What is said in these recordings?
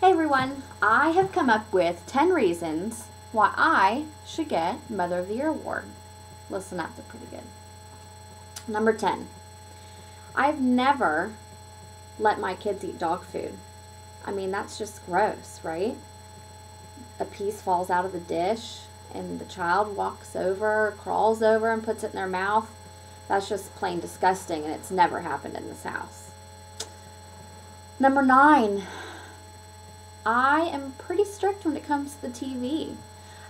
Hey everyone, I have come up with 10 reasons why I should get Mother of the Year award. Listen up, they're pretty good. Number 10, I've never let my kids eat dog food. I mean, that's just gross, right? A piece falls out of the dish and the child walks over, crawls over and puts it in their mouth. That's just plain disgusting, and it's never happened in this house. Number 9, I am pretty strict when it comes to the TV.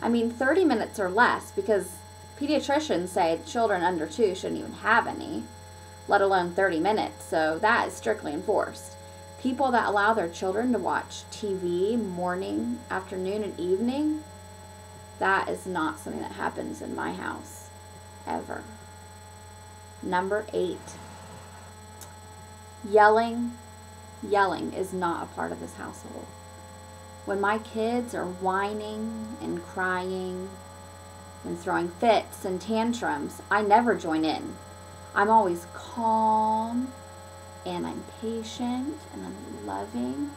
I mean, 30 minutes or less, because pediatricians say children under 2 shouldn't even have any, let alone 30 minutes, so that is strictly enforced. People that allow their children to watch TV morning, afternoon, and evening, that is not something that happens in my house, ever. Number 8, yelling is not a part of this household. When my kids are whining and crying and throwing fits and tantrums, I never join in. I'm always calm and I'm patient and I'm loving,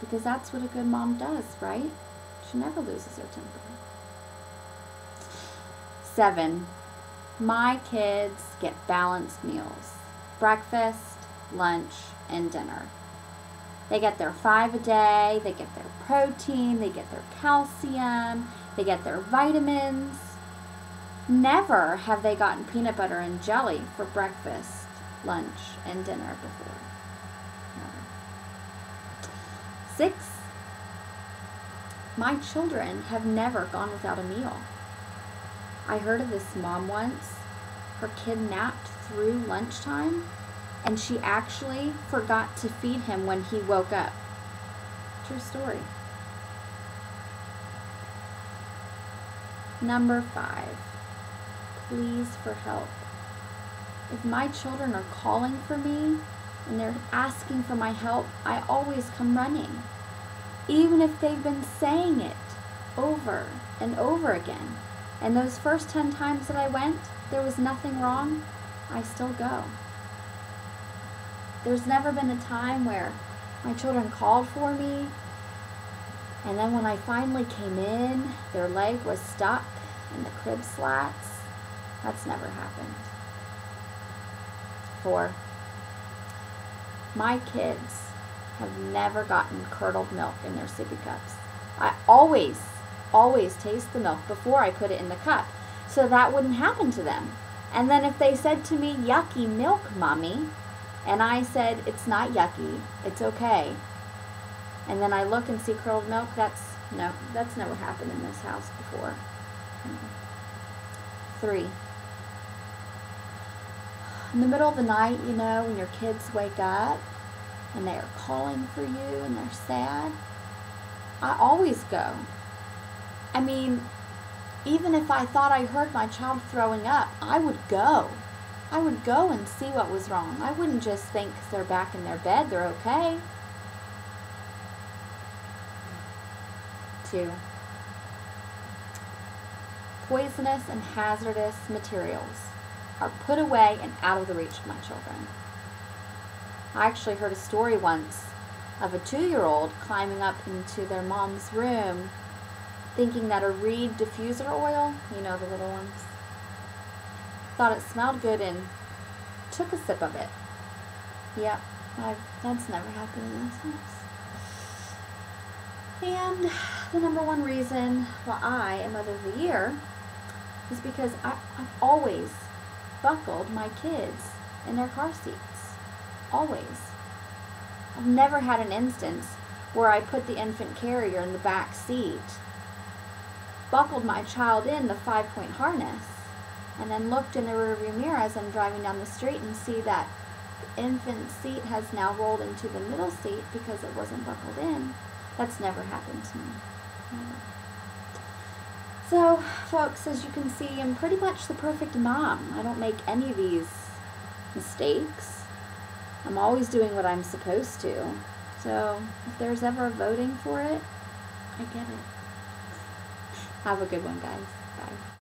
because that's what a good mom does, right? She never loses her temper. 7, my kids get balanced meals: breakfast, lunch, and dinner. They get their 5 a day, they get their protein, they get their calcium, they get their vitamins. Never have they gotten peanut butter and jelly for breakfast, lunch, and dinner before. Never. 6, my children have never gone without a meal. I heard of this mom once. Her kid napped through lunchtime, and she actually forgot to feed him when he woke up. True story. Number 5, please for help. If my children are calling for me and they're asking for my help, I always come running. Even if they've been saying it over and over again. And those first 10 times that I went, there was nothing wrong, I still go. There's never been a time where my children called for me, and then when I finally came in, their leg was stuck in the crib slats. That's never happened. 4, my kids have never gotten curdled milk in their sippy cups. I always taste the milk before I put it in the cup, so that wouldn't happen to them. And then if they said to me, "Yucky milk, Mommy," and I said, "It's not yucky, it's okay," and then I look and see curdled milk, that's never happened in this house before. 3, in the middle of the night, when your kids wake up and they are calling for you and they're sad, I always go. I mean, even if I thought I heard my child throwing up, I would go. I would go and see what was wrong. I wouldn't just think because they're back in their bed, they're okay. 2, poisonous and hazardous materials are put away and out of the reach of my children. I actually heard a story once of a 2-year-old climbing up into their mom's room thinking that a Reed diffuser oil, the little ones, thought it smelled good and took a sip of it. Yep, that's never happened in this house. And the number 1 reason why I am Mother of the Year is because I've always buckled my kids in their car seats. Always. I've never had an instance where I put the infant carrier in the back seat, buckled my child in the 5-point harness, and then looked in the rearview mirror as I'm driving down the street and see that the infant seat has now rolled into the middle seat because it wasn't buckled in. That's never happened to me. Never. So, folks, as you can see, I'm pretty much the perfect mom. I don't make any of these mistakes. I'm always doing what I'm supposed to. So, if there's ever a voting for it, I get it. Have a good one, guys. Bye.